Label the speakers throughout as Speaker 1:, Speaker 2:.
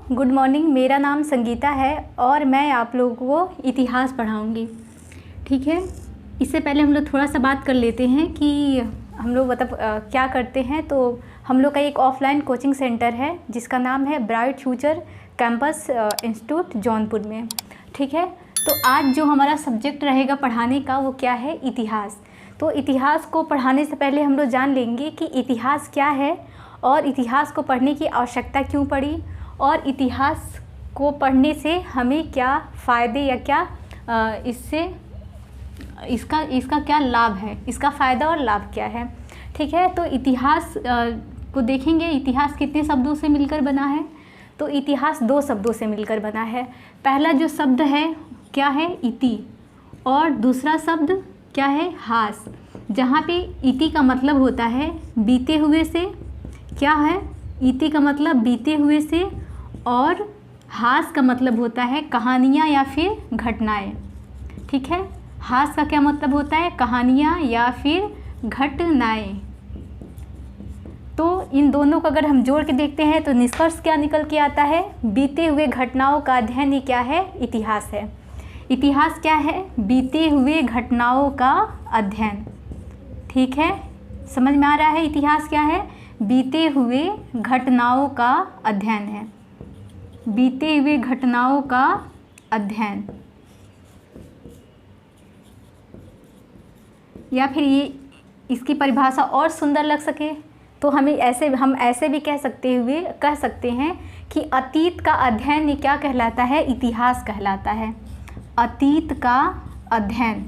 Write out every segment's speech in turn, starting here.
Speaker 1: Good morning. मेरा नाम संगीता है और मैं आप लोगों को इतिहास पढ़ाऊंगी। ठीक है, इससे पहले हम लोग थोड़ा सा बात कर लेते हैं कि हम लोग मतलब क्या करते हैं। तो हम लोग का एक ऑफलाइन कोचिंग सेंटर है जिसका नाम है bright future campus institute Jaunpur में। ठीक है, तो आज जो हमारा सब्जेक्ट रहेगा पढ़ाने का वो क्या है, इतिहास। तो इतिहास को पढ़ाने से पहले हम लोग जान लेंगे कि इतिहास क्या है और इतिहास को पढ़ने की आवश्यकता क्यों पड़ी और इतिहास को पढ़ने से हमें क्या फ़ायदे या क्या इससे इसका क्या लाभ है, इसका फ़ायदा और लाभ क्या है। ठीक है, तो इतिहास को देखेंगे। इतिहास कितने शब्दों से मिलकर बना है, तो इतिहास 2 शब्दों से मिलकर बना है। पहला जो शब्द है क्या है, इति, और दूसरा शब्द क्या है, हास। जहाँ पे इति का मतलब होता है बीते हुए से, क्या है, इति का मतलब बीते हुए से, और हास का मतलब होता है कहानियाँ या फिर घटनाएं। ठीक है, हास का क्या मतलब होता है, कहानियाँ या फिर घटनाएं। तो इन दोनों को अगर हम जोड़ के देखते हैं तो निष्कर्ष क्या निकल के आता है, बीते हुए घटनाओं का अध्ययन ही क्या है, इतिहास है। इतिहास क्या है, बीते हुए घटनाओं का अध्ययन। ठीक है, समझ में आ रहा है इतिहास क्या है, बीते हुए घटनाओं का अध्ययन है, बीते हुए घटनाओं का अध्ययन। या फिर ये इसकी परिभाषा और सुंदर लग सके तो हम ऐसे भी कह सकते हैं कि अतीत का अध्ययन ये क्या कहलाता है, इतिहास कहलाता है। अतीत का अध्ययन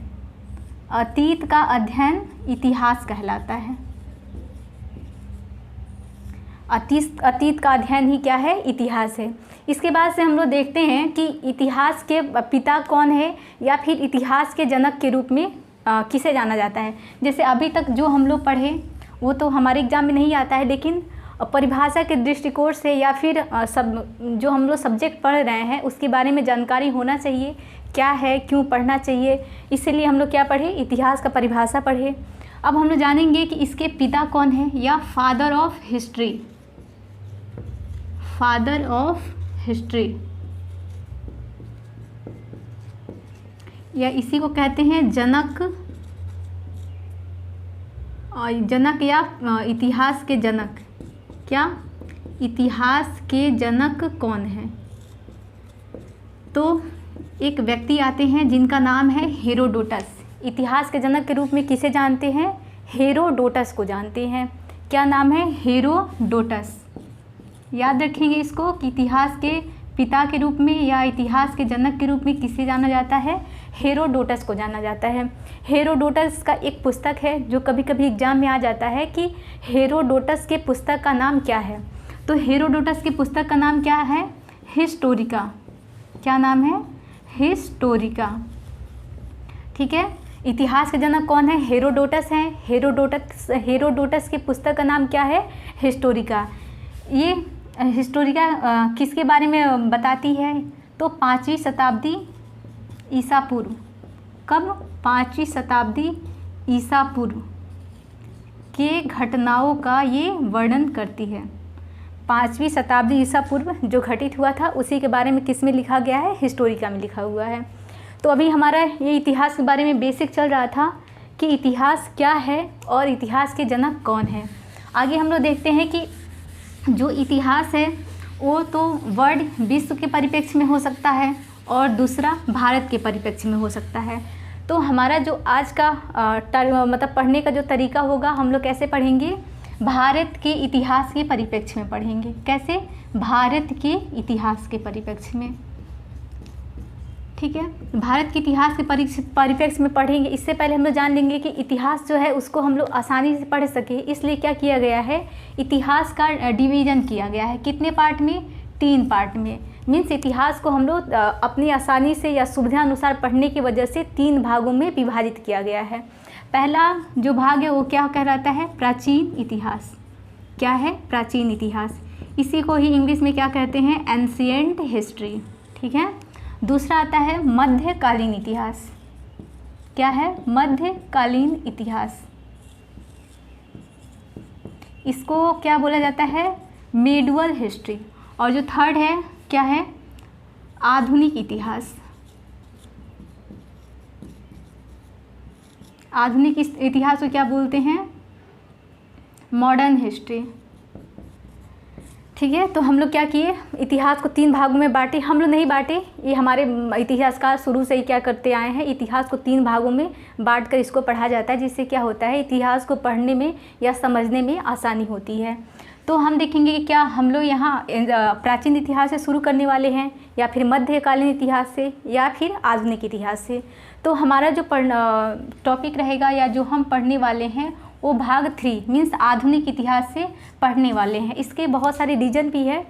Speaker 1: इतिहास कहलाता है। अतीत का अध्ययन ही क्या है, इतिहास है। इसके बाद से हम लोग देखते हैं कि इतिहास के पिता कौन है या फिर इतिहास के जनक के रूप में किसे जाना जाता है। जैसे अभी तक जो हम लोग पढ़े वो तो हमारे एग्ज़ाम में नहीं आता है, लेकिन परिभाषा के दृष्टिकोण से या फिर जो हम लोग सब्जेक्ट पढ़ रहे हैं उसके बारे में जानकारी होना चाहिए, क्या है, क्यों पढ़ना चाहिए। इसलिए हम लोग क्या पढ़े, इतिहास का परिभाषा पढ़े। अब हम लोग जानेंगे कि इसके पिता कौन है, या father of history. Father of history या इसी को कहते हैं जनक, या इतिहास के जनक। क्या, इतिहास के जनक कौन है, तो एक व्यक्ति आते हैं जिनका नाम है हेरोडोटस। इतिहास के जनक के रूप में किसे जानते हैं, हेरोडोटस को जानते हैं। क्या नाम है, हेरोडोटस। याद रखेंगे इसको कि इतिहास के पिता के रूप में या इतिहास के जनक के रूप में किसे जाना जाता है, हेरोडोटस को जाना जाता है। हेरोडोटस का एक पुस्तक है जो कभी कभी एग्जाम में आ जाता है कि हेरोडोटस के पुस्तक का नाम क्या है। तो हेरोडोटस की पुस्तक का नाम क्या है, हिस्टोरिका। क्या नाम है, हिस्टोरिका। ठीक है, इतिहास के जनक कौन है, हेरोडोटस हैं। हेरोडोटस की पुस्तक का नाम क्या है, हिस्टोरिका। ये हिस्टोरिका किसके बारे में बताती है, तो 5वीं शताब्दी ईसा पूर्व। कब, 5वीं शताब्दी ईसा पूर्व के घटनाओं का ये वर्णन करती है। 5वीं शताब्दी ईसा पूर्व जो घटित हुआ था उसी के बारे में किस में लिखा गया है, हिस्टोरिका में लिखा हुआ है। तो अभी हमारा ये इतिहास के बारे में बेसिक चल रहा था कि इतिहास क्या है और इतिहास के जनक कौन है। आगे हम लोग देखते हैं कि जो इतिहास है वो तो वर्ल्ड, विश्व के परिप्रेक्ष्य में हो सकता है और दूसरा भारत के परिप्रेक्ष्य में हो सकता है। तो हमारा जो आज का मतलब पढ़ने का जो तरीका होगा, हम लोग कैसे पढ़ेंगे, भारत के इतिहास के परिप्रेक्ष्य में पढ़ेंगे। कैसे, भारत के इतिहास के परिप्रेक्ष्य में। ठीक है, भारत के इतिहास के परिप्रेक्ष्य में पढ़ेंगे। इससे पहले हम लोग जान लेंगे कि इतिहास जो है उसको हम लोग आसानी से पढ़ सके, इसलिए क्या किया गया है, इतिहास का डिवीज़न किया गया है। कितने पार्ट में, 3 पार्ट में। मीन्स इतिहास को हम लोग अपनी आसानी से या सुविधा अनुसार पढ़ने की वजह से 3 भागों में विभाजित किया गया है। पहला जो भाग है वो क्या कहलाता है, प्राचीन इतिहास। क्या है, प्राचीन इतिहास। इसी को ही इंग्लिश में क्या कहते हैं, एंशिएंट हिस्ट्री। ठीक है, दूसरा आता है मध्यकालीन इतिहास। क्या है, मध्यकालीन इतिहास। इसको क्या बोला जाता है, मेडुअल हिस्ट्री। और जो थर्ड है क्या है? आधुनिक इतिहास। आधुनिक इतिहास को क्या बोलते हैं? Modern history. ठीक है, तो हम लोग क्या किए, इतिहास को 3 भागों में बांटे। हम लोग नहीं बांटे, ये हमारे इतिहासकार शुरू से ही क्या करते आए हैं, इतिहास को 3 भागों में बांट कर इसको पढ़ा जाता है, जिससे क्या होता है, इतिहास को पढ़ने में या समझने में आसानी होती है। तो हम देखेंगे कि क्या हम लोग यहाँ प्राचीन इतिहास से शुरू करने वाले हैं, या फिर मध्यकालीन इतिहास से, या फिर आधुनिक इतिहास से। तो हमारा जो टॉपिक रहेगा या जो हम पढ़ने वाले हैं वो भाग 3 मीन्स आधुनिक इतिहास से पढ़ने वाले हैं। इसके बहुत सारे रीज़न भी है,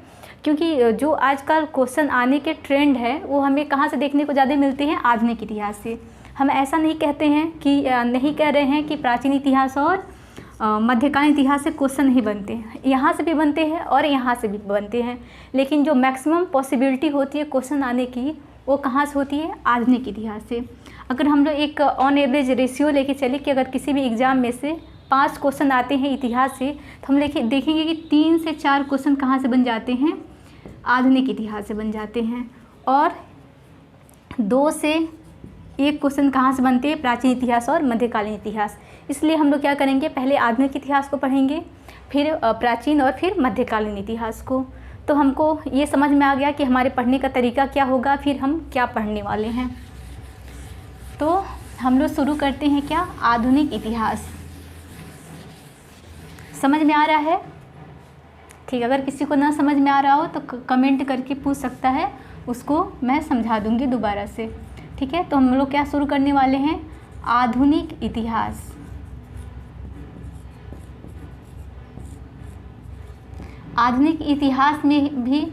Speaker 1: क्योंकि जो आजकल क्वेश्चन आने के ट्रेंड है वो हमें कहाँ से देखने को ज़्यादा मिलते हैं, आधुनिक इतिहास से। हम ऐसा नहीं कहते हैं कि नहीं कह रहे हैं कि प्राचीन इतिहास और मध्यकालीन इतिहास से क्वेश्चन नहीं बनते हैं, यहाँ से भी बनते हैं और यहाँ से भी बनते हैं, लेकिन जो मैक्सिमम पॉसिबिलिटी होती है क्वेश्चन आने की वो कहाँ से होती है, आधुनिक इतिहास से। अगर हम लोग एक ऑन एवरेज रेशियो लेके चले कि अगर किसी भी एग्ज़ाम में से 5 क्वेश्चन आते हैं इतिहास से, तो हम देखेंगे कि 3 से 4 क्वेश्चन कहाँ से बन जाते हैं, आधुनिक इतिहास से बन जाते हैं, और 2 से 1 क्वेश्चन कहाँ से बनते हैं, प्राचीन इतिहास और मध्यकालीन इतिहास। इसलिए हम लोग क्या करेंगे, पहले आधुनिक इतिहास को पढ़ेंगे, फिर प्राचीन और फिर मध्यकालीन इतिहास को। तो हमको ये समझ में आ गया कि हमारे पढ़ने का तरीका क्या होगा, फिर हम क्या पढ़ने वाले हैं। तो हम लोग शुरू करते हैं क्या, आधुनिक इतिहास। समझ में आ रहा है? ठीक, अगर किसी को ना समझ में आ रहा हो तो कमेंट करके पूछ सकता है, उसको मैं समझा दूंगी दोबारा से। ठीक है, तो हम लोग क्या शुरू करने वाले हैं, आधुनिक इतिहास। आधुनिक इतिहास में भी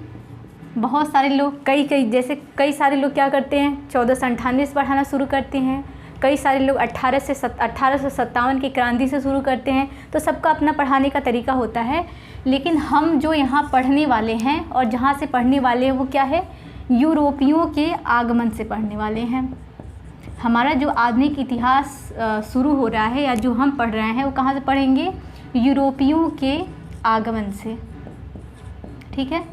Speaker 1: बहुत सारे लोग कई सारे लोग क्या करते हैं, 1498 से पढ़ाना शुरू करते हैं, कई सारे लोग 1857 की क्रांति से शुरू करते हैं। तो सबका अपना पढ़ाने का तरीका होता है, लेकिन हम जो यहाँ पढ़ने वाले हैं और जहाँ से पढ़ने वाले हैं वो क्या है, यूरोपियों के आगमन से पढ़ने वाले हैं। हमारा जो आधुनिक इतिहास शुरू हो रहा है या जो हम पढ़ रहे हैं वो कहाँ से पढ़ेंगे, यूरोपियों के आगमन से। ठीक है,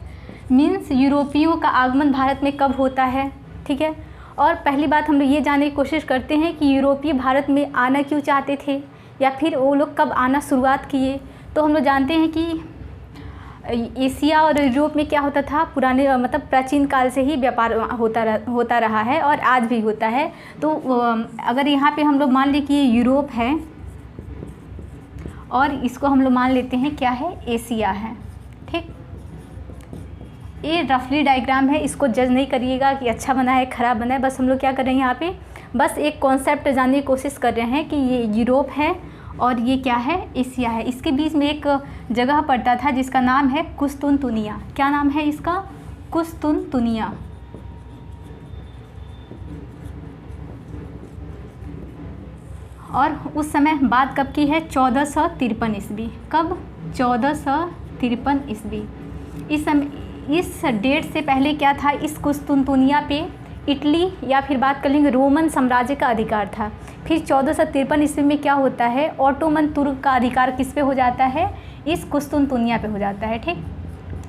Speaker 1: मीन्स यूरोपियों का आगमन भारत में कब होता है। ठीक है, और पहली बात हम लोग ये जानने की कोशिश करते हैं कि यूरोपीय भारत में आना क्यों चाहते थे, या फिर वो लोग कब आना शुरुआत किए। तो हम लोग जानते हैं कि एशिया और यूरोप में क्या होता था, पुराने मतलब प्राचीन काल से ही व्यापार होता रहा है और आज भी होता है। तो अगर यहाँ पे हम लोग मान लें कि ये यूरोप है और इसको हम लोग मान लेते हैं क्या है, एशिया है। ठीक, ये रफली डायग्राम है, इसको जज नहीं करिएगा कि अच्छा बना है ख़राब बना है। बस हम लोग क्या कर रहे हैं यहाँ पे, बस एक कॉन्सेप्ट जानने की कोशिश कर रहे हैं कि ये यूरोप है और ये क्या है, एशिया है। इसके बीच में एक जगह पड़ता था जिसका नाम है कुस्तुनतुनिया। क्या नाम है इसका, कुस्तुनतुनिया। और उस समय बात कब की है, 1453 ईस्वी। कब, 1453 ईस्वी। इस डेट से पहले क्या था, इस कुस्तुनतुनिया पे इटली या फिर बात कर लेंगे रोमन साम्राज्य का अधिकार था। फिर 1453 ईस्वी में क्या होता है, ऑटोमन तुर्क का अधिकार किस पे हो जाता है, इस कुस्तुनतुनिया पे हो जाता है। ठीक,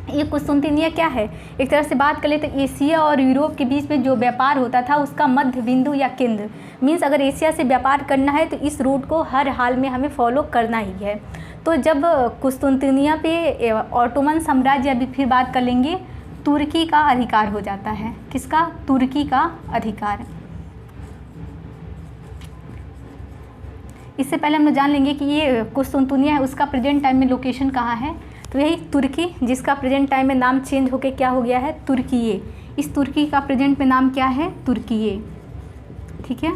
Speaker 1: ये कुस्तुनतुनिया क्या है, एक तरह से बात कर ले तो एशिया और यूरोप के बीच में जो व्यापार होता था उसका मध्य बिंदु या केंद्र। मीन्स अगर एशिया से व्यापार करना है तो इस रूट को हर हाल में हमें फॉलो करना ही है। तो जब कुस्तुनतुनिया पे ऑटोमन साम्राज्य, अभी फिर बात कर लेंगे, तुर्की का अधिकार हो जाता है। किसका, तुर्की का अधिकार। इससे पहले हम लोग जान लेंगे कि ये कुस्तुनतुनिया है, उसका प्रेजेंट टाइम में लोकेशन कहाँ है। तो यही तुर्की, जिसका प्रेजेंट टाइम में नाम चेंज होके क्या हो गया है, तुर्कीये। इस तुर्की का प्रेजेंट में नाम क्या है, तुर्कीये। ठीक है,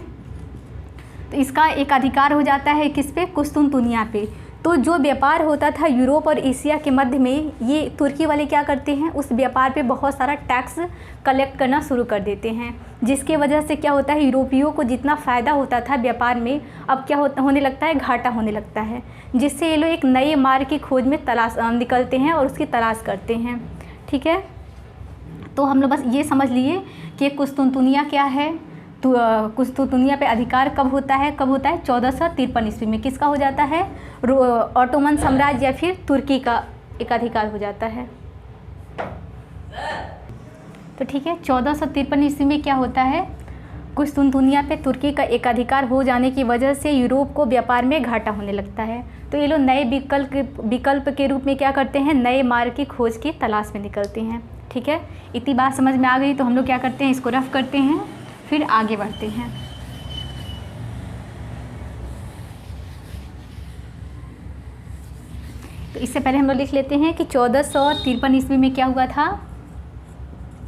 Speaker 1: तो इसका एक अधिकार हो जाता है किस पे, कुस्तुनतुनिया पे। तो जो व्यापार होता था यूरोप और एशिया के मध्य में, ये तुर्की वाले क्या करते हैं, उस व्यापार पे बहुत सारा टैक्स कलेक्ट करना शुरू कर देते हैं, जिसकी वजह से क्या होता है, यूरोपियों को जितना फ़ायदा होता था व्यापार में, अब क्या होने लगता है, घाटा होने लगता है, जिससे ये लोग एक नए मार्ग की खोज में निकलते हैं और उसकी तलाश करते हैं। ठीक है, तो हम लोग बस ये समझ लिए कि कुस्तुनतुनिया क्या है। तो कुस्तुनतुनिया पे अधिकार कब होता है, 1453 ईस्वी में। किसका हो जाता है, ऑटोमन साम्राज्य या फिर तुर्की का एक अधिकार हो जाता है। तो ठीक है, 1453 ईस्वी में क्या होता है, कुस्तुनतुनिया पे तुर्की का एकाधिकार हो जाने की वजह से यूरोप को व्यापार में घाटा होने लगता है। तो ये लोग नए विकल्प के रूप में क्या करते हैं, नए मार्ग की खोज की तलाश में निकलते हैं। ठीक है, इतनी बात समझ में आ गई तो हम लोग क्या करते हैं, इसको रफ करते हैं, फिर आगे बढ़ते हैं। तो इससे पहले हम लोग लिख लेते हैं कि 1453 ईस्वी में क्या हुआ था,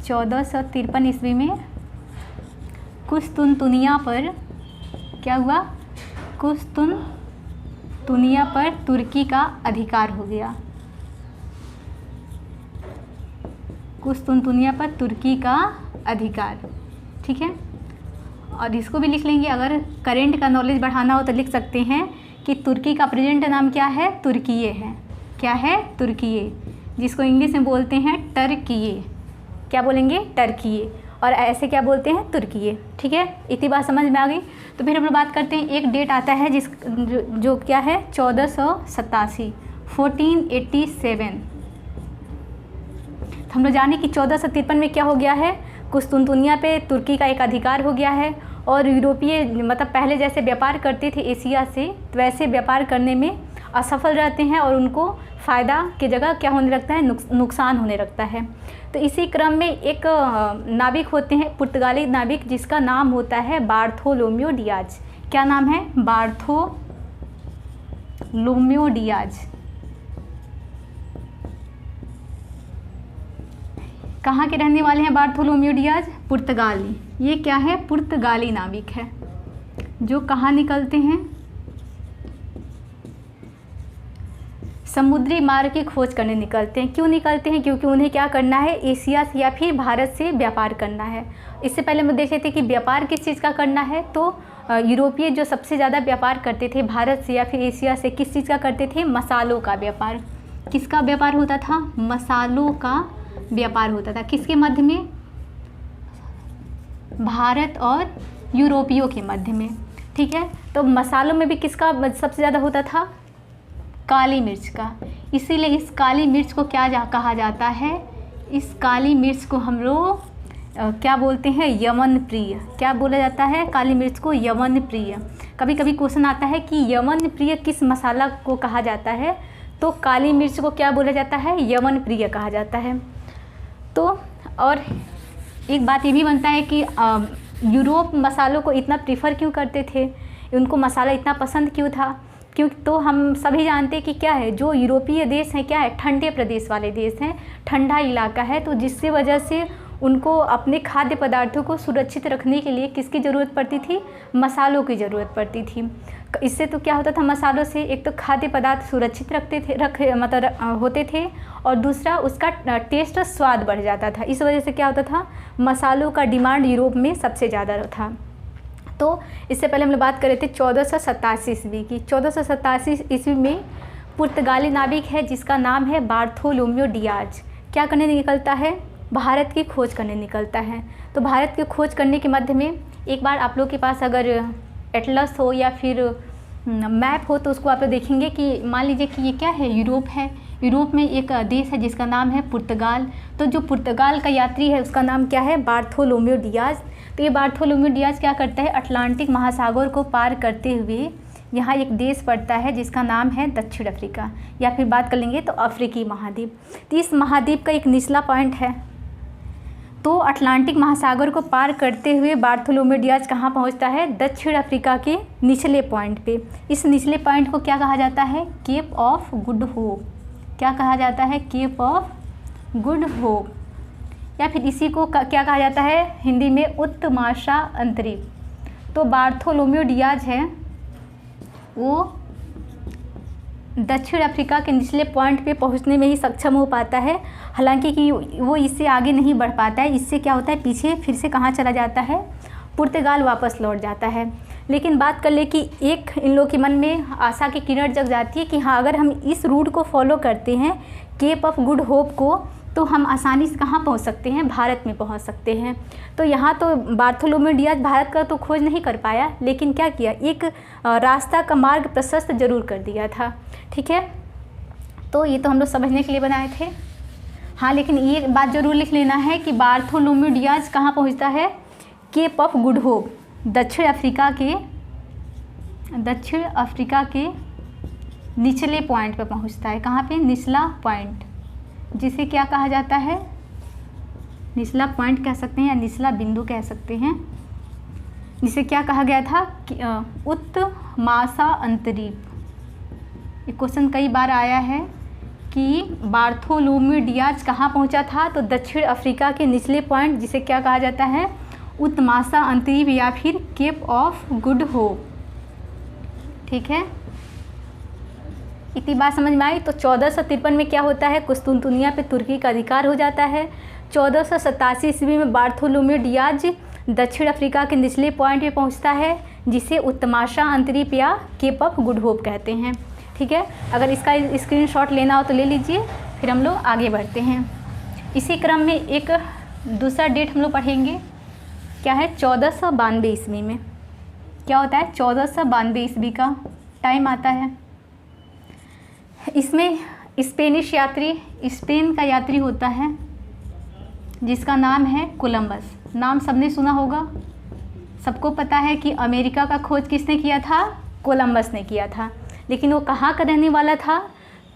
Speaker 1: 1453 ईस्वी में कुस्तुनतुनिया पर क्या हुआ, कुस्तुनतुनिया पर तुर्की का अधिकार हो गया। कुस्तुनतुनिया पर तुर्की का अधिकार, ठीक है। और इसको भी लिख लेंगे, अगर करेंट का नॉलेज बढ़ाना हो तो लिख सकते हैं कि तुर्की का प्रेजेंट नाम क्या है, तुर्कीये है। क्या है, तुर्कीये, जिसको इंग्लिश में बोलते हैं टर्कीये। क्या बोलेंगे, टर्कीये, और ऐसे क्या बोलते हैं, तुर्कीये। ठीक है, इतनी बात समझ में आ गई। तो फिर हम लोग बात करते हैं, एक डेट आता है जो क्या है, 1487, 1487। तो हम लोग जाने कि 1453 में क्या हो गया है, कुस्तुनतुनिया पे तुर्की का एक अधिकार हो गया है, और यूरोपीय मतलब पहले जैसे व्यापार करते थे एशिया से, तो वैसे व्यापार करने में असफल रहते हैं और उनको फ़ायदा की जगह क्या होने लगता है, नुकसान होने लगता है। तो इसी क्रम में एक नाविक होते हैं, पुर्तगाली नाविक, जिसका नाम होता है बार्थोलोम्यो डियाज। क्या नाम है, बार्थोलोम्यो डियाज। कहाँ के रहने वाले हैं बार्थोलोम्यो डियाज, पुर्तगाली। ये क्या है, पुर्तगाली नाविक है, जो कहाँ निकलते हैं, समुद्री मार्ग की खोज करने निकलते हैं। क्यों निकलते हैं, क्योंकि उन्हें क्या करना है, एशिया से या फिर भारत से व्यापार करना है। इससे पहले हम देख रहे थे कि व्यापार किस चीज़ का करना है, तो यूरोपीय जो सबसे ज़्यादा व्यापार करते थे भारत से या फिर एशिया से, किस चीज़ का करते थे, मसालों का व्यापार। किसका व्यापार होता था, मसालों का व्यापार होता था। किसके मध्य में, भारत और यूरोपियों के मध्य में। ठीक है, तो मसालों में भी किसका सबसे ज़्यादा होता था, काली मिर्च का। इसीलिए इस काली मिर्च को क्या कहा जाता है, इस काली मिर्च को हम लोग क्या बोलते हैं, यमन प्रिय। क्या बोला जाता है, काली मिर्च को यमन प्रिय। कभी कभी क्वेश्चन आता है कि यमन प्रिय किस मसाला को कहा जाता है, तो काली मिर्च को क्या बोला जाता है, यमन प्रिय कहा जाता है। तो और एक बात ये भी बनता है कि यूरोप मसालों को इतना प्रीफर क्यों करते थे, उनको मसाला इतना पसंद क्यों था, क्योंकि तो हम सभी जानते हैं कि क्या है, जो यूरोपीय देश हैं क्या है, ठंडे प्रदेश वाले देश हैं, ठंडा इलाका है, तो जिसकी वजह से उनको अपने खाद्य पदार्थों को सुरक्षित रखने के लिए किसकी ज़रूरत पड़ती थी, मसालों की ज़रूरत पड़ती थी। इससे तो क्या होता था, मसालों से एक तो खाद्य पदार्थ सुरक्षित होते थे, और दूसरा उसका टेस्ट और स्वाद बढ़ जाता था। इस वजह से क्या होता था, मसालों का डिमांड यूरोप में सबसे ज़्यादा था। तो इससे पहले हम लोग बात कर रहे थे 1487 ईस्वी की। 1487 ईस्वी में पुर्तगाली नाविक है जिसका नाम है बार्थोलोम्यो डियाज। क्या करने निकलता है, भारत की खोज करने निकलता है। तो भारत की खोज करने के मध्य में एक बार आप लोग के पास अगर एटलस हो या फिर मैप हो तो उसको आप लोग देखेंगे कि मान लीजिए कि ये क्या है, यूरोप है। यूरोप में एक देश है जिसका नाम है पुर्तगाल। तो जो पुर्तगाल का यात्री है उसका नाम क्या है, बार्थोलोम्यो डियाज। तो ये बार्थोलोम्यो डियाज क्या करता है, अटलांटिक महासागर को पार करते हुए यहाँ एक देश पड़ता है जिसका नाम है दक्षिण अफ्रीका, या फिर बात कर लेंगे तो अफ्रीकी महाद्वीप। तो इस महाद्वीप का एक निचला पॉइंट है। तो अटलांटिक महासागर को पार करते हुए बार्थोलोम्यो डियाज कहाँ पहुँचता है, दक्षिण अफ्रीका के निचले पॉइंट पे। इस निचले पॉइंट को क्या कहा जाता है, केप ऑफ गुड होप। क्या कहा जाता है, केप ऑफ गुड होप, या फिर इसी को क्या कहा जाता है हिंदी में, उत्तमाशा अंतरिक्ष। तो बार्थोलोम्यो डियाज है वो दक्षिण अफ्रीका के निचले पॉइंट पे पहुंचने में ही सक्षम हो पाता है। हालांकि कि वो इससे आगे नहीं बढ़ पाता है। इससे क्या होता है, पीछे फिर से कहाँ चला जाता है, पुर्तगाल वापस लौट जाता है। लेकिन बात कर ले कि एक इन लोगों के मन में आशा की किरण जग जाती है कि हाँ, अगर हम इस रूट को फॉलो करते हैं, केप ऑफ गुड होप को, तो हम आसानी से कहाँ पहुँच सकते हैं, भारत में पहुँच सकते हैं। तो यहाँ तो बार्थोलोम्यो डियाज भारत का तो खोज नहीं कर पाया, लेकिन क्या किया, एक रास्ता का मार्ग प्रशस्त जरूर कर दिया था। ठीक है, तो ये तो हम लोग समझने के लिए बनाए थे। हाँ, लेकिन ये बात जरूर लिख लेना है कि बार्थोलोम्यू डियाज कहाँ पहुँचता है? केप ऑफ गुड होप, दक्षिण अफ्रीका के निचले पॉइंट पर पहुँचता है। कहाँ पे? निचला पॉइंट, जिसे क्या कहा जाता है? निचला पॉइंट कह सकते हैं या निचला बिंदु कह सकते हैं, जिसे क्या कहा गया था? उत्तमाशा अंतरीप। ये क्वेश्चन कई बार आया है कि बार्थोलोम्यू डियाज कहाँ पहुँचा था? तो दक्षिण अफ्रीका के निचले पॉइंट, जिसे क्या कहा जाता है? उत्तमाशा अंतरीप या फिर केप ऑफ गुड होप। ठीक है, इतनी बात समझ में आई। तो 1453 में क्या होता है? कुस्तुनतुनिया पे तुर्की का अधिकार हो जाता है। 1487 ईस्वी में बार्थोलोम्यू डियाज दक्षिण अफ्रीका के निचले पॉइंट पे पहुंचता है, जिसे उत्तमाशा अंतरीप या केप ऑफ गुड होप कहते हैं। ठीक है, अगर इसका स्क्रीनशॉट लेना हो तो ले लीजिए, फिर हम लोग आगे बढ़ते हैं। इसी क्रम में एक दूसरा डेट हम लोग पढ़ेंगे, क्या है? 1492 ईस्वी में क्या होता है? 1492 ईस्वी का टाइम आता है। इसमें स्पेनिश यात्री, स्पेन का यात्री होता है जिसका नाम है कोलंबस। नाम सबने सुना होगा, सबको पता है कि अमेरिका का खोज किसने किया था? कोलंबस ने किया था। लेकिन वो कहाँ का रहने वाला था?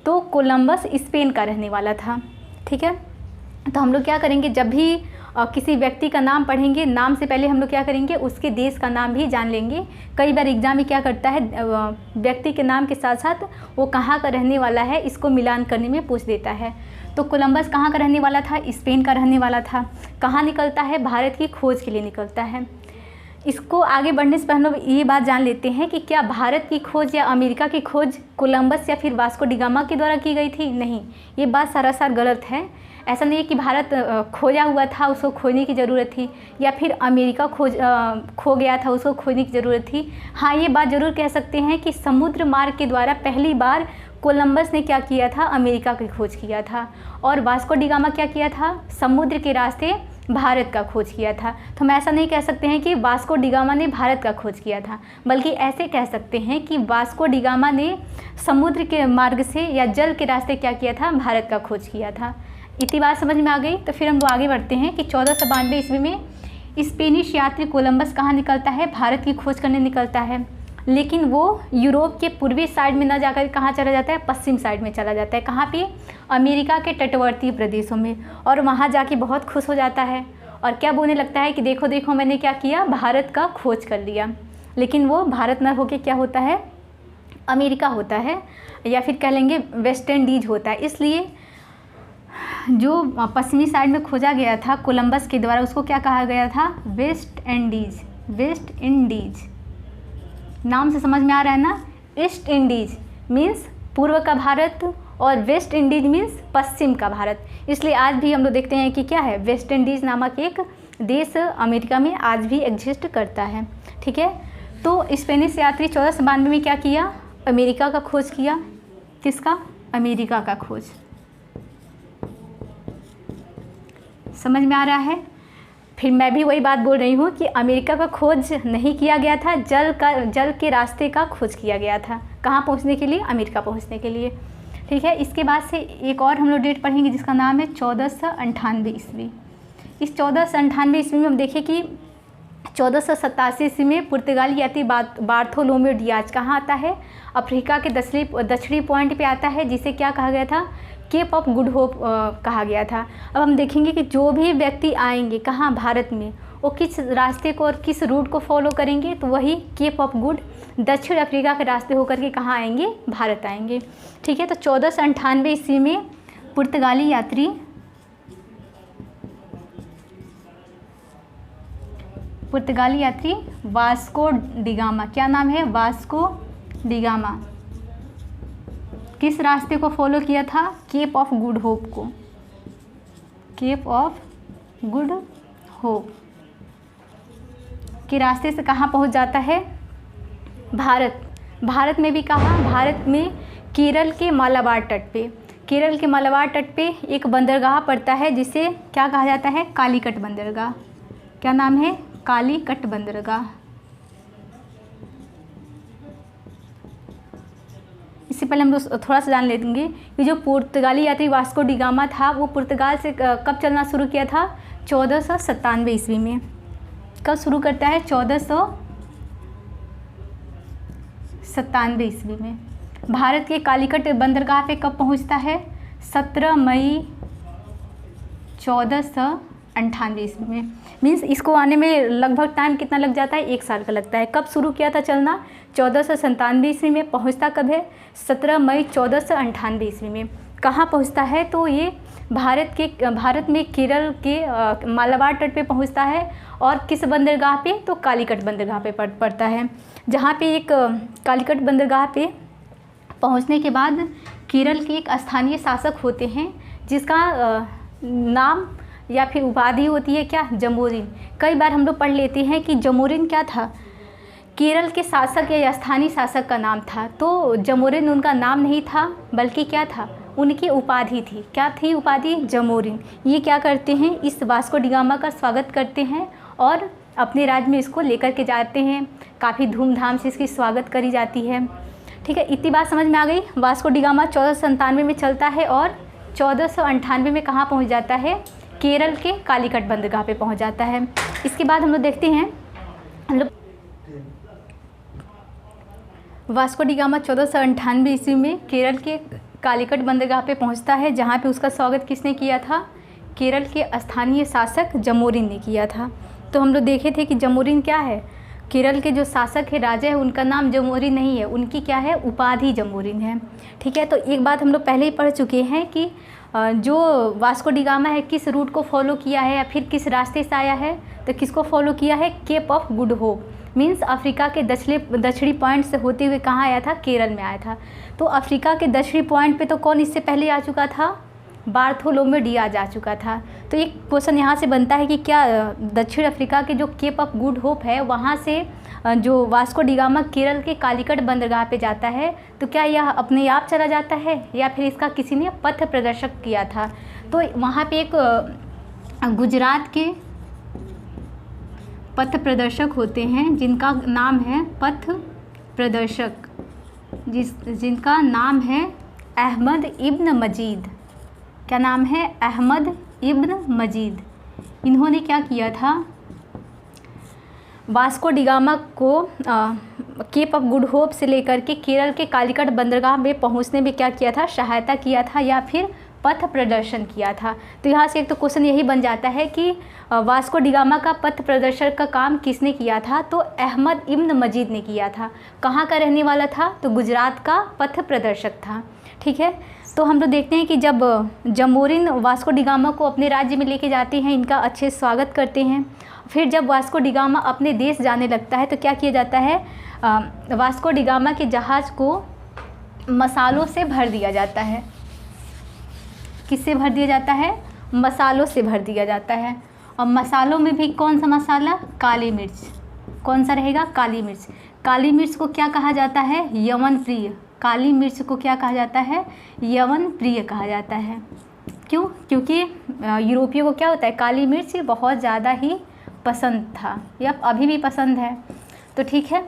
Speaker 1: तो कोलंबस स्पेन का रहने वाला था। ठीक है, तो हम लोग क्या करेंगे, जब भी किसी व्यक्ति का नाम पढ़ेंगे, नाम से पहले हम लोग क्या करेंगे? उसके देश का नाम भी जान लेंगे। कई बार एग्जाम में क्या करता है, व्यक्ति के नाम के साथ साथ वो कहाँ का रहने वाला है, इसको मिलान करने में पूछ देता है। तो कोलंबस कहाँ का रहने वाला था? स्पेन का रहने वाला था। कहाँ निकलता है? भारत की खोज के लिए निकलता है। इसको आगे बढ़ने से पहले हम लोग ये बात जान लेते हैं कि क्या भारत की खोज या अमेरिका की खोज कोलंबस या फिर वास्को डी गामा के द्वारा की गई थी? नहीं, ये बात सरासर गलत है। ऐसा नहीं है कि भारत खोजा हुआ था, उसको खोजने की ज़रूरत थी, या फिर अमेरिका खो गया था, उसको खोजने की ज़रूरत थी। हाँ, ये बात ज़रूर कह सकते हैं कि समुद्र मार्ग के द्वारा पहली बार कोलंबस ने क्या किया था? अमेरिका की खोज किया था। और वास्को डी गामा क्या किया था? समुद्र के रास्ते भारत का खोज किया था। तो हम ऐसा नहीं कह सकते हैं कि वास्को डी गामा ने भारत का खोज किया था, बल्कि ऐसे कह सकते हैं कि वास्को डी गामा ने समुद्र के मार्ग से या जल के रास्ते क्या किया था? भारत का खोज किया था। इतनी बात समझ में आ गई। तो फिर हम लोग आगे बढ़ते हैं कि 1492 ईस्वी में स्पेनिश यात्री कोलंबस कहाँ निकलता है? भारत की खोज करने निकलता है। लेकिन वो यूरोप के पूर्वी साइड में न जाकर कहाँ चला जाता है? पश्चिम साइड में चला जाता है। कहाँ पे? अमेरिका के तटवर्ती प्रदेशों में। और वहाँ जाके बहुत खुश हो जाता है और क्या बोलने लगता है कि देखो देखो मैंने क्या किया? भारत का खोज कर लिया। लेकिन वो भारत न होके क्या होता है? अमेरिका होता है, या फिर कह लेंगे वेस्ट इंडीज होता है। इसलिए जो पश्चिमी साइड में खोजा गया था कोलंबस के द्वारा, उसको क्या कहा गया था? West Indies. वेस्ट इंडीज नाम से समझ में आ रहा है ना? ईस्ट इंडीज मीन्स पूर्व का भारत और वेस्ट इंडीज मीन्स पश्चिम का भारत। इसलिए आज भी हम लोग देखते हैं कि क्या है? वेस्ट इंडीज़ नामक एक देश अमेरिका में आज भी एग्जिस्ट करता है। ठीक है, तो स्पेनिश यात्री 1492 में क्या किया? अमेरिका का खोज किया। किसका? अमेरिका का खोज। समझ में आ रहा है? फिर मैं भी वही बात बोल रही हूँ कि अमेरिका का खोज नहीं किया गया था, जल के रास्ते का खोज किया गया था। कहाँ पहुँचने के लिए? अमेरिका पहुँचने के लिए। ठीक है, इसके बाद से एक और हम लोग डेट पढ़ेंगे जिसका नाम है 1498 ईस्वी। इस 1498 ईस्वी में हम देखें कि 1487 ईस्वी में पुर्तगाली यात्री बार्थोलोम्यू डियाज कहाँ आता है? अफ्रीका के दक्षिणी पॉइंट पे आता है, जिसे क्या कहा गया था? केप ऑफ गुड होप कहा गया था। अब हम देखेंगे कि जो भी व्यक्ति आएंगे कहाँ? भारत में, वो किस रास्ते को और किस रूट को फॉलो करेंगे? तो वही केप ऑफ गुड दक्षिण अफ्रीका के रास्ते होकर के कहाँ आएंगे? भारत आएंगे। ठीक है, तो 1498 ईस्वी में पुर्तगाली यात्री वास्को डी गामा, क्या नाम है? वास्को डी गामा किस रास्ते को फॉलो किया था? केप ऑफ गुड होप को। केप ऑफ गुड होप के रास्ते से कहाँ पहुँच जाता है? भारत। भारत में भी कहाँ? भारत में केरल के मालाबार तट पे। केरल के मालाबार तट पे एक बंदरगाह पड़ता है जिसे क्या कहा जाता है? कालीकट बंदरगाह। क्या नाम है? कालीकट बंदरगाह। इससे पहले हम लोग थोड़ा सा जान लेंगे कि जो पुर्तगाली यात्री वास्को डी गामा था वो पुर्तगाल से कब चलना शुरू किया था? 1497 ईस्वी में। कब शुरू करता है? 1497 ईस्वी में। भारत के कालीकट बंदरगाह पे कब पहुंचता है? 17 मई 1498 ईस्वी में। मीन्स इसको आने में लगभग टाइम कितना लग जाता है? 1 साल का लगता है। कब शुरू किया था चलना? 1497 ईस्वी में। पहुंचता कब है? 17 मई 1498 ईस्वी में। कहाँ पहुंचता है? तो ये भारत में केरल के मालाबार तट पे पहुंचता है। और किस बंदरगाह पे? तो कालीकट बंदरगाह पे पड़ता है। जहाँ पे एक कालीकट बंदरगाह पे पहुंचने के बाद केरल के एक स्थानीय शासक होते हैं जिसका नाम या फिर उपाधि होती है क्या? जमोरिन। कई बार हम लोग पढ़ लेते हैं कि जमोरिन क्या था? केरल के शासक या स्थानीय शासक का नाम था। तो जमोरिन उनका नाम नहीं था बल्कि क्या था? उनकी उपाधि थी। क्या थी उपाधि? जमोरिन। ये क्या करते हैं? इस वास्को डी गामा का स्वागत करते हैं और अपने राज्य में इसको लेकर के जाते हैं। काफ़ी धूमधाम से इसकी स्वागत करी जाती है। ठीक है, इतनी बात समझ में आ गई। वास्को डी गामा 1497 में चलता है और 1498 में कहाँ पहुँच जाता है? केरल के कालीकट बंदरगाह पे पहुँच जाता है। इसके बाद हम लोग देखते हैं वास्को डी गामा 1498 ईस्वी में केरल के कालीकट बंदरगाह पे पहुंचता है, जहां पे उसका स्वागत किसने किया था? केरल के स्थानीय शासक जमोरिन ने किया था। तो हम लोग देखे थे कि जमोरिन क्या है? केरल के जो शासक है, राजा है, उनका नाम जमोरिन नहीं है, उनकी क्या है? उपाधि जमोरिन है। ठीक है, तो एक बात हम लोग पहले ही पढ़ चुके हैं कि जो वास्को डी गामा है किस रूट को फॉलो किया है या फिर किस रास्ते से आया है? तो किसको फॉलो किया है? Cape of Good Hope. Means Africa के दक्षिणी पॉइंट से होते हुए कहाँ आया था? केरल में आया था। तो अफ्रीका के दक्षिणी पॉइंट पे तो कौन इससे पहले आ चुका था? बार्थोलोमेव डियाज आ चुका था। तो एक क्वेश्चन यहाँ से बनता है कि क्या दक्षिण अफ्रीका के जो केप ऑफ गुड होप है वहाँ से जो वास्को डी गामा केरल के कालीकट बंदरगाह पे जाता है, तो क्या यह अपने आप चला जाता है या फिर इसका किसी ने पथ प्रदर्शक किया था? तो वहाँ पे एक गुजरात के पथ प्रदर्शक होते हैं जिनका नाम है पथ प्रदर्शक, जिनका नाम है अहमद इब्न मजीद। क्या नाम है? अहमद इब्न मजीद। इन्होंने क्या किया था? वास्को डी गामा को केप ऑफ गुड होप से लेकर के केरल के कालीकट बंदरगाह में पहुंचने में क्या किया था? सहायता किया था या फिर पथ प्रदर्शन किया था। तो यहाँ से एक तो क्वेश्चन यही बन जाता है कि वास्को डी गामा का पथ प्रदर्शन का काम किसने किया था? तो अहमद इब्न मजीद ने किया था। कहाँ का रहने वाला था? तो गुजरात का पथ प्रदर्शक था। ठीक है, तो हम लोग देखते हैं कि जब जमोरिन वास्को डी गामा को अपने राज्य में लेके जाते हैं, इनका अच्छे स्वागत करते हैं। फिर जब वास्को डी गामा अपने देश जाने लगता है तो क्या किया जाता है? वास्को डी गामा के जहाज़ को मसालों से भर दिया जाता है। किससे भर दिया जाता है? मसालों से भर दिया जाता है। और मसालों में भी कौन सा मसाला? काली मिर्च। कौन सा रहेगा? काली मिर्च। काली मिर्च को क्या कहा जाता है? यवन प्रिय। काली मिर्च को क्या कहा जाता है? यवन प्रिय कहा जाता है। क्यों? क्योंकि यूरोपियों को क्या होता है? काली मिर्च बहुत ज़्यादा ही पसंद था या अभी भी पसंद है। तो ठीक है,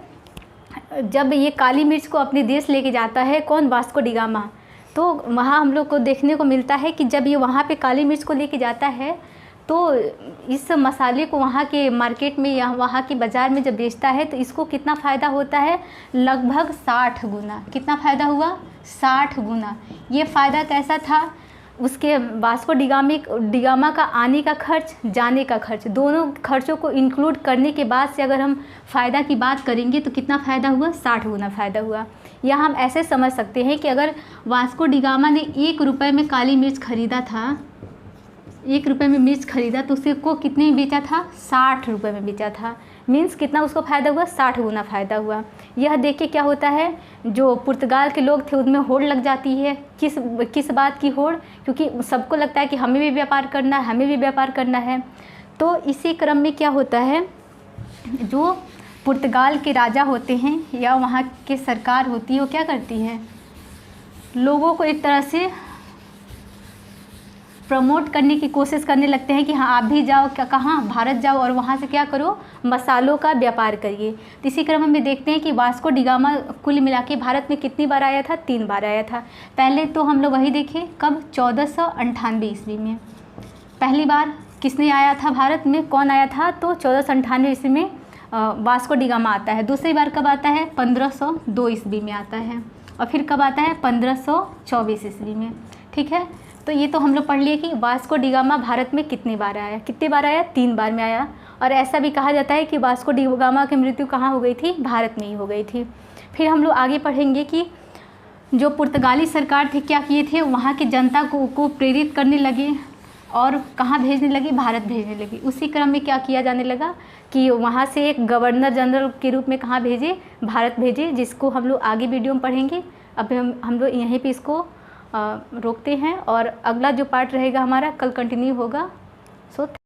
Speaker 1: जब ये काली मिर्च को अपने देश लेके जाता है कौन? Vasco D gamma. तो वहाँ हम लोग को देखने को मिलता है कि जब ये वहाँ पे काली मिर्च को लेके जाता है तो इस मसाले को वहाँ के मार्केट में या वहाँ के बाज़ार में जब बेचता है तो इसको कितना फ़ायदा होता है? लगभग 60 गुना। कितना फ़ायदा हुआ? 60 गुना। ये फ़ायदा कैसा था? उसके वास्को डी गामा का आने का खर्च, जाने का खर्च, दोनों खर्चों को इंक्लूड करने के बाद से अगर हम फ़ायदा की बात करेंगे तो कितना फ़ायदा हुआ? 60 गुना फ़ायदा हुआ। या हम ऐसे समझ सकते हैं कि अगर वास्को डी गामा ने 1 रुपये में काली मिर्च ख़रीदा था, 1 रुपये में मिर्च ख़रीदा तो उसे को कितने में बेचा था? 60 रुपये में बेचा था। मीन्स कितना उसको फ़ायदा हुआ? 60 गुना फ़ायदा हुआ। यह देख के क्या होता है, जो पुर्तगाल के लोग थे उनमें होड़ लग जाती है। किस बात की होड़? क्योंकि सबको लगता है कि हमें भी व्यापार करना है, हमें भी व्यापार करना है। तो इसी क्रम में क्या होता है, जो पुर्तगाल के राजा होते हैं या वहाँ की सरकार होती है वो क्या करती है? लोगों को एक तरह से प्रमोट करने की कोशिश करने लगते हैं कि हाँ आप भी जाओ, क्या कहाँ, भारत जाओ और वहाँ से क्या करो, मसालों का व्यापार करिए। तो इसी क्रम में देखते हैं कि वास्को डी गामा कुल मिला के भारत में कितनी बार आया था, 3 बार आया था। पहले तो हम लोग वही देखें, कब, 1498 ईस्वी में पहली बार किसने आया था भारत में, कौन आया था, तो 1498 ईस्वी में वास्को डी गामा आता है। दूसरी बार कब आता है, 1502 ईस्वी में आता है। और फिर कब आता है, 1524 ईस्वी में। ठीक है, तो ये तो हम लोग पढ़ लिए कि वास्को डी गामा भारत में कितनी बार आया, कितनी बार आया, 3 बार में आया। और ऐसा भी कहा जाता है कि वास्को डी गामा की मृत्यु कहाँ हो गई थी, भारत में ही हो गई थी। फिर हम लोग आगे पढ़ेंगे कि जो पुर्तगाली सरकार थे क्या किए थे, वहाँ की जनता को प्रेरित करने लगे और कहाँ भेजने लगी, भारत भेजने लगी। उसी क्रम में क्या किया जाने लगा कि वहाँ से एक गवर्नर जनरल के रूप में कहाँ भेजे, भारत भेजे, जिसको हम लोग आगे वीडियो में पढ़ेंगे। अब हम लोग यहीं पे इसको रोकते हैं और अगला जो पार्ट रहेगा हमारा कल कंटिन्यू होगा। सो